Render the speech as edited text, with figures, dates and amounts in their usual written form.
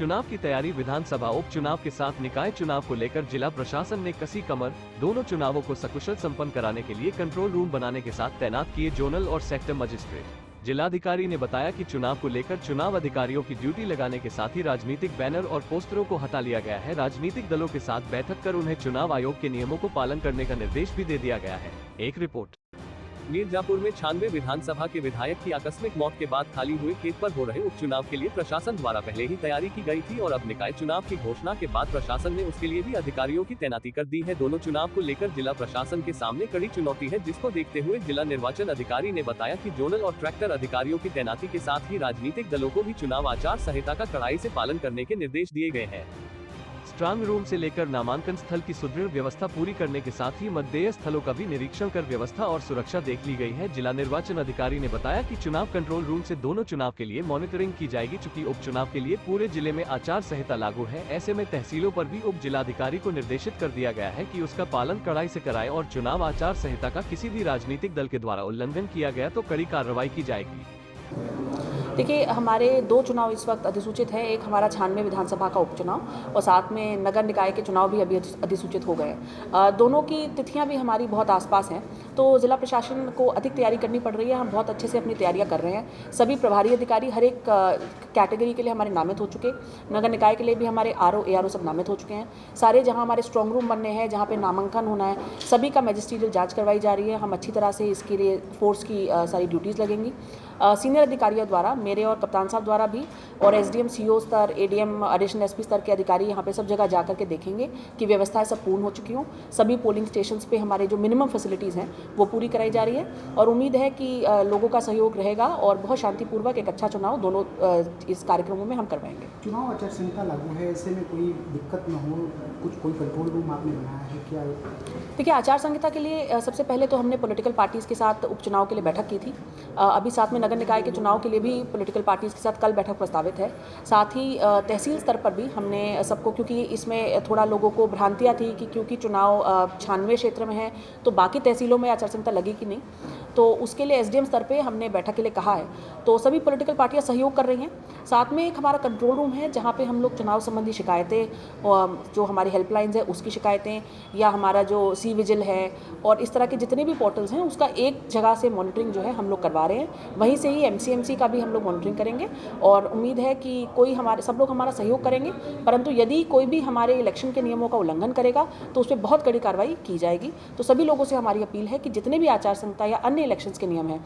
चुनाव की तैयारी विधानसभा उपचुनाव के साथ निकाय चुनाव को लेकर जिला प्रशासन ने कसी कमर। दोनों चुनावों को सकुशल संपन्न कराने के लिए कंट्रोल रूम बनाने के साथ तैनात किए जोनल और सेक्टर मजिस्ट्रेट। जिलाधिकारी ने बताया कि चुनाव को लेकर चुनाव अधिकारियों की ड्यूटी लगाने के साथ ही राजनीतिक बैनर और पोस्टरों को हटा लिया गया है। राजनीतिक दलों के साथ बैठक कर उन्हें चुनाव आयोग के नियमों को पालन करने का निर्देश भी दे दिया गया है। एक रिपोर्ट। मिर्जापुर में 96 विधानसभा के विधायक की आकस्मिक मौत के बाद खाली हुए खेत पर हो रहे उपचुनाव के लिए प्रशासन द्वारा पहले ही तैयारी की गई थी और अब निकाय चुनाव की घोषणा के बाद प्रशासन ने उसके लिए भी अधिकारियों की तैनाती कर दी है। दोनों चुनाव को लेकर जिला प्रशासन के सामने कड़ी चुनौती है, जिसको देखते हुए जिला निर्वाचन अधिकारी ने बताया कि जोनल और ट्रैक्टर अधिकारियों की तैनाती के साथ ही राजनीतिक दलों को भी चुनाव आचार संहिता का कड़ाई से पालन करने के निर्देश दिए गए हैं। स्ट्रांग रूम से लेकर नामांकन स्थल की सुदृढ़ व्यवस्था पूरी करने के साथ ही मतदेय स्थलों का भी निरीक्षण कर व्यवस्था और सुरक्षा देख ली गई है। जिला निर्वाचन अधिकारी ने बताया कि चुनाव कंट्रोल रूम से दोनों चुनाव के लिए मॉनिटरिंग की जाएगी। चूंकि उपचुनाव के लिए पूरे जिले में आचार संहिता लागू है, ऐसे में तहसीलों पर भी उप जिलाधिकारी को निर्देशित कर दिया गया है कि उसका पालन कड़ाई से कराए और चुनाव आचार संहिता का किसी भी राजनीतिक दल के द्वारा उल्लंघन किया गया तो कड़ी कार्रवाई की जाएगी। देखिए, हमारे 2 चुनाव इस वक्त अधिसूचित है। एक हमारा 96 विधानसभा का उपचुनाव और साथ में नगर निकाय के चुनाव भी अभी अधिसूचित हो गए। दोनों की तिथियां भी हमारी बहुत आसपास हैं, तो जिला प्रशासन को अधिक तैयारी करनी पड़ रही है। हम बहुत अच्छे से अपनी तैयारियां कर रहे हैं। सभी प्रभारी अधिकारी हर एक कैटेगरी के लिए हमारे नामित हो चुके। नगर निकाय के लिए भी हमारे आरओ एआरओ सब नामित हो चुके हैं। सारे जहाँ हमारे स्ट्रॉन्ग रूम बनने हैं, जहाँ पे नामांकन होना है, सभी का मैजिस्ट्रियल जाँच करवाई जा रही है। हम अच्छी तरह से इसके लिए फोर्स की सारी ड्यूटीज़ लगेंगी। सीनियर अधिकारियों द्वारा, मेरे और कप्तान साहब द्वारा भी, और एसडीएम सीओ स्तर, एडीएम एडिशनल एसपी स्तर के अधिकारी यहाँ पे सब जगह जाकर के देखेंगे कि व्यवस्थाएं सब पूर्ण हो चुकी हों। सभी पोलिंग स्टेशंस पे हमारे जो मिनिमम फैसिलिटीज़ हैं वो पूरी कराई जा रही है और उम्मीद है कि लोगों का सहयोग रहेगा और बहुत शांतिपूर्वक एक अच्छा चुनाव दोनों इस कार्यक्रमों में हम करवाएंगे। चुनाव आचार संहिता लागू है, ऐसे में कोई दिक्कत न हो, कोई कंट्रोल रूम आपने बनाया है क्या? देखिए, आचार संहिता के लिए सबसे पहले तो हमने पॉलिटिकल पार्टीज़ के साथ उपचुनाव के लिए बैठक की थी। अभी साथ में नगर निकाय के चुनाव के लिए भी पॉलिटिकल पार्टीज़ के साथ कल बैठक प्रस्तावित है। साथ ही तहसील स्तर पर भी हमने सबको, क्योंकि इसमें थोड़ा लोगों को भ्रांतियाँ थी कि क्योंकि चुनाव 96 क्षेत्र में है तो बाकी तहसीलों में आचार संहिता लगेगी नहीं, तो उसके लिए एसडीएम स्तर पे हमने बैठक के लिए कहा है। तो सभी पॉलिटिकल पार्टियां सहयोग कर रही हैं। साथ में एक हमारा कंट्रोल रूम है जहां पे हम लोग चुनाव संबंधी शिकायतें, जो हमारी हेल्पलाइंस है उसकी शिकायतें, या हमारा जो सी विजिल है और इस तरह के जितने भी पोर्टल्स हैं उसका एक जगह से मॉनिटरिंग जो है हम लोग करवा रहे हैं। वहीं से ही एमसीएमसी का भी हम लोग मॉनिटरिंग करेंगे और उम्मीद है कि सब लोग हमारा सहयोग करेंगे। परंतु यदि कोई भी हमारे इलेक्शन के नियमों का उल्लंघन करेगा तो उस पर बहुत कड़ी कार्रवाई की जाएगी। तो सभी लोगों से हमारी अपील है कि जितने भी आचार संहिता या अन्य इलेक्शंस के नियम हैं